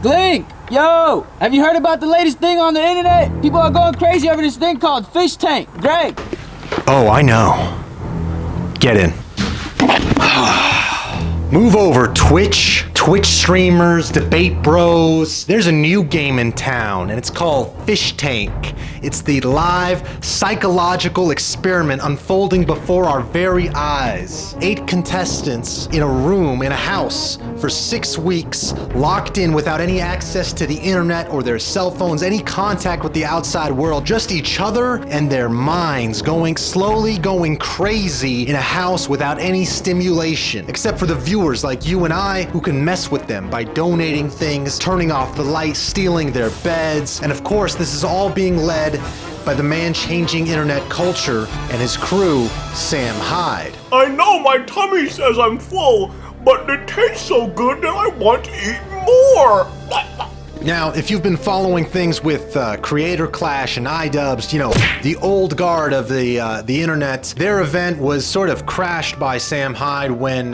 Glink! Yo! Have you heard about the latest thing on the internet? People are going crazy over this thing called Fishtank. Greg! Oh, I know. Get in. Move over, Twitch streamers, debate bros. There's a new game in town, and it's called Fishtank. It's the live psychological experiment unfolding before our very eyes. 8 contestants in a room, in a house, for 6 weeks, locked in without any access to the internet or their cell phones, any contact with the outside world, just each other and their minds going crazy in a house without any stimulation, except for the viewers like you and I who can mess with them by donating things, turning off the lights, stealing their beds, and of course this is all being led by the man changing internet culture and his crew, Sam Hyde. I know my tummy says I'm full, but it tastes so good that I want to eat more. Now, if you've been following things with Creator Clash and iDubbbz, you know, the old guard of the internet, their event was sort of crashed by Sam Hyde when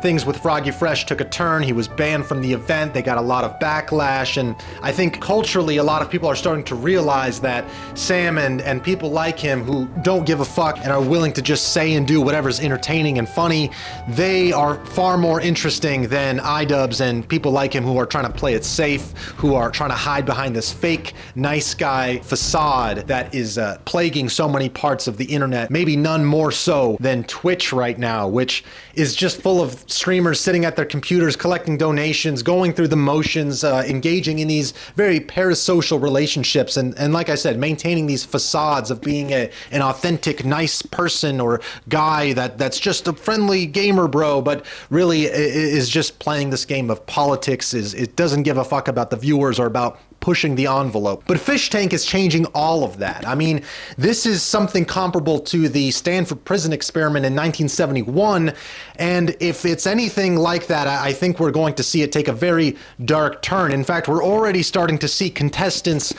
things with Froggy Fresh took a turn. He was banned from the event. They got a lot of backlash, and I think culturally a lot of people are starting to realize that Sam and people like him who don't give a fuck and are willing to just say and do whatever's entertaining and funny, they are far more interesting than iDubbbz and people like him who are trying to play it safe, who are trying to hide behind this fake nice guy facade that is plaguing so many parts of the internet, maybe none more so than Twitch right now, which is just full of streamers sitting at their computers, collecting donations, going through the motions, engaging in these very parasocial relationships, and like I said, maintaining these facades of being an authentic, nice person or guy that's just a friendly gamer bro, but really is just playing this game of politics. It doesn't give a fuck about the viewers or about pushing the envelope. But Fishtank is changing all of that. I mean, this is something comparable to the Stanford prison experiment in 1971, and if it's anything like that, I think we're going to see it take a very dark turn. In fact, we're already starting to see contestants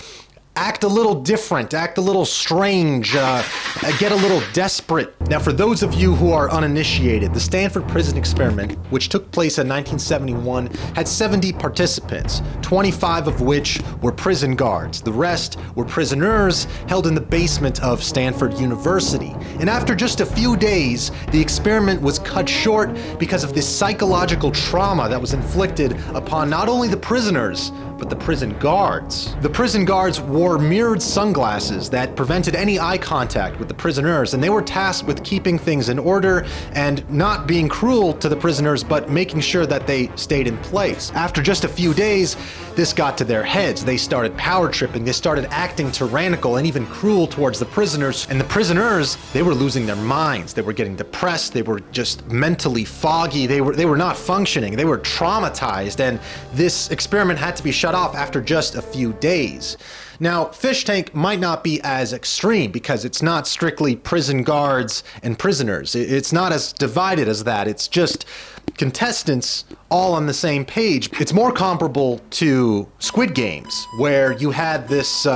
act a little different, act a little strange, get a little desperate. Now, for those of you who are uninitiated, the Stanford prison experiment, which took place in 1971, had 70 participants, 25 of which were prison guards. The rest were prisoners held in the basement of Stanford University. And after just a few days, the experiment was cut short because of this psychological trauma that was inflicted upon not only the prisoners, but the prison guards. The prison guards wore mirrored sunglasses that prevented any eye contact with the prisoners, and they were tasked with keeping things in order and not being cruel to the prisoners, but making sure that they stayed in place. After just a few days, this got to their heads. They started power tripping, they started acting tyrannical and even cruel towards the prisoners, and the prisoners, they were losing their minds. They were getting depressed, they were just mentally foggy, they were not functioning, they were traumatized, and this experiment had to be shut off after just a few days. Now, Fishtank might not be as extreme because it's not strictly prison guards and prisoners. It's not as divided as that. It's just contestants all on the same page. It's more comparable to Squid Games, where you had this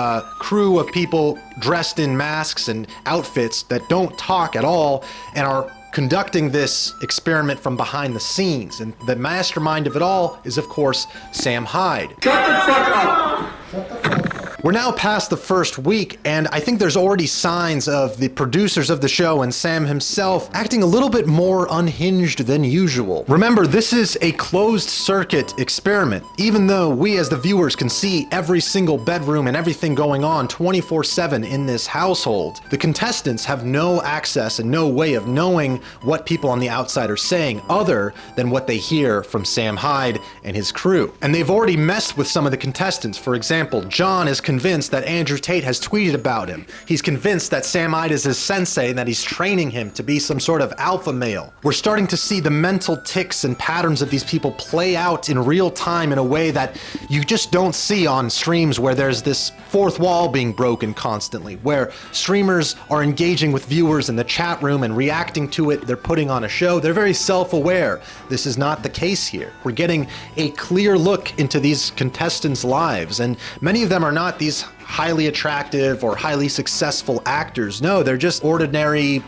crew of people dressed in masks and outfits that don't talk at all and are conducting this experiment from behind the scenes. And the mastermind of it all is, of course, Sam Hyde. Shut the fuck up! We're now past the first week, and I think there's already signs of the producers of the show and Sam himself acting a little bit more unhinged than usual. Remember, this is a closed-circuit experiment. Even though we as the viewers can see every single bedroom and everything going on 24/7 in this household, the contestants have no access and no way of knowing what people on the outside are saying other than what they hear from Sam Hyde and his crew. And they've already messed with some of the contestants. For example, John is convinced that Andrew Tate has tweeted about him. He's convinced that Sam Hyde is his sensei and that he's training him to be some sort of alpha male. We're starting to see the mental tics and patterns of these people play out in real time in a way that you just don't see on streams where there's this fourth wall being broken constantly, where streamers are engaging with viewers in the chat room and reacting to it. They're putting on a show. They're very self-aware. This is not the case here. We're getting a clear look into these contestants' lives, and many of them are not these highly attractive or highly successful actors. No, they're just ordinary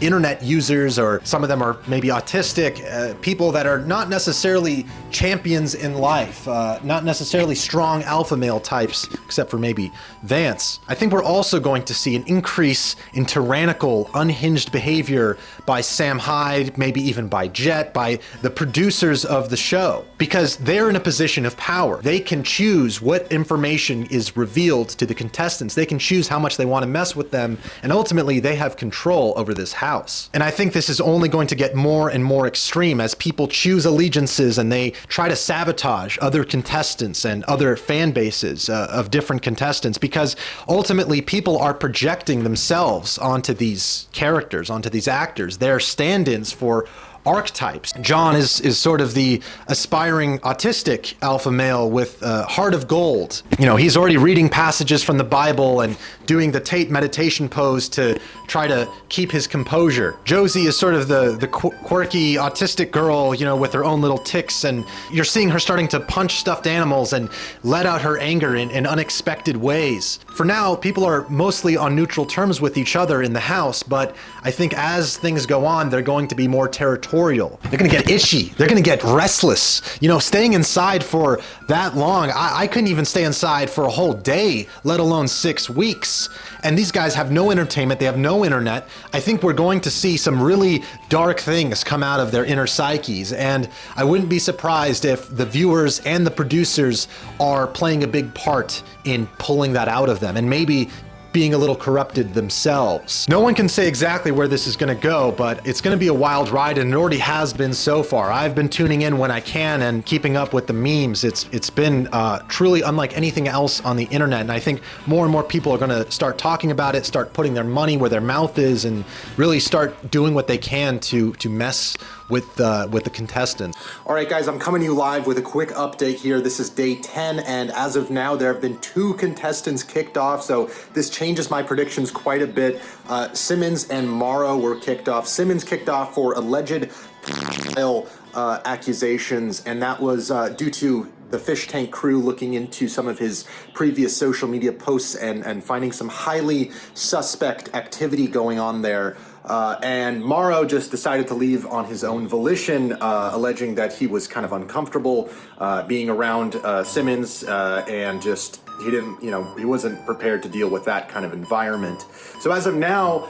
internet users, or some of them are maybe autistic, people that are not necessarily champions in life, not necessarily strong alpha male types, except for maybe Vance. I think we're also going to see an increase in tyrannical, unhinged behavior by Sam Hyde, maybe even by Jet, by the producers of the show, because they're in a position of power. They can choose what information is revealed to the contestants. They can choose how much they want to mess with them, and ultimately they have control over this house. And I think this is only going to get more and more extreme as people choose allegiances and they try to sabotage other contestants and other fan bases of different contestants, because ultimately people are projecting themselves onto these characters, onto these actors. They're stand-ins for archetypes. John is sort of the aspiring autistic alpha male with a heart of gold. You know, he's already reading passages from the Bible and doing the Tate meditation pose to try to keep his composure. Josie is sort of the quirky autistic girl, you know, with her own little tics, and you're seeing her starting to punch stuffed animals and let out her anger in unexpected ways. For now, people are mostly on neutral terms with each other in the house, but I think as things go on, they're going to be more territorial. They're gonna get itchy. They're gonna get restless. You know, staying inside for that long, I couldn't even stay inside for a whole day, let alone 6 weeks. And these guys have no entertainment. They have no internet. I think we're going to see some really dark things come out of their inner psyches. And I wouldn't be surprised if the viewers and the producers are playing a big part in pulling that out of them, and maybe being a little corrupted themselves. No one can say exactly where this is going to go, but it's going to be a wild ride, and it already has been so far. I've been tuning in when I can and keeping up with the memes. It's been truly unlike anything else on the internet, and I think more and more people are going to start talking about it, start putting their money where their mouth is, and really start doing what they can to mess with the contestants. All right, guys, I'm coming to you live with a quick update here. This is day 10, and as of now, there have been 2 contestants kicked off, so this changes my predictions quite a bit. Simmons and Morrow were kicked off. Simmons kicked off for alleged accusations, and that was due to the Fishtank crew looking into some of his previous social media posts and finding some highly suspect activity going on there. And Morrow just decided to leave on his own volition, alleging that he was kind of uncomfortable being around Simmons, and just he wasn't prepared to deal with that kind of environment. So as of now,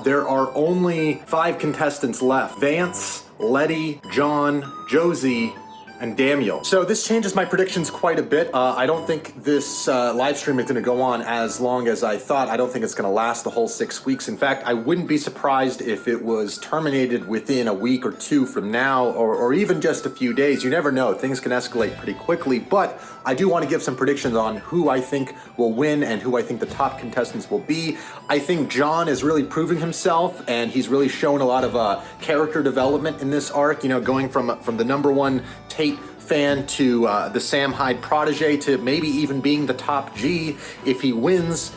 there are only 5 contestants left: Vance, Letty, John, Josie, and Daniel. So this changes my predictions quite a bit. I don't think this live stream is going to go on as long as I thought. I don't think it's going to last the whole 6 weeks. In fact, I wouldn't be surprised if it was terminated within a week or 2 from now, or even just a few days. You never know. Things can escalate pretty quickly, but I do want to give some predictions on who I think will win and who I think the top contestants will be. I think John is really proving himself, and he's really shown a lot of character development in this arc, you know, going from the #1 Tate fan to the Sam Hyde protege to maybe even being the top G if he wins.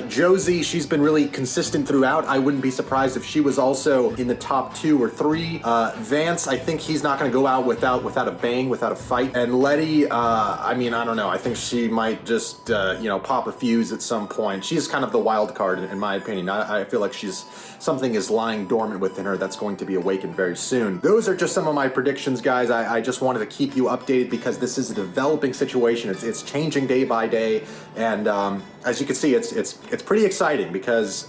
Josie, she's been really consistent throughout. I wouldn't be surprised if she was also in the top 2 or 3. Vance, I think he's not going to go out without a bang, without a fight. And Letty, I mean, I don't know. I think she might just, pop a fuse at some point. She's kind of the wild card, in my opinion. I feel like something is lying dormant within her that's going to be awakened very soon. Those are just some of my predictions, guys. I just wanted to keep you updated because this is a developing situation. It's changing day by day, and as you can see, it's pretty exciting because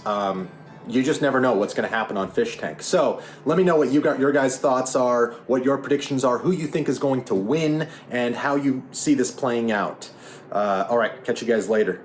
you just never know what's going to happen on Fishtank. So let me know what your guys' thoughts are, what your predictions are, who you think is going to win, and how you see this playing out. All right, catch you guys later.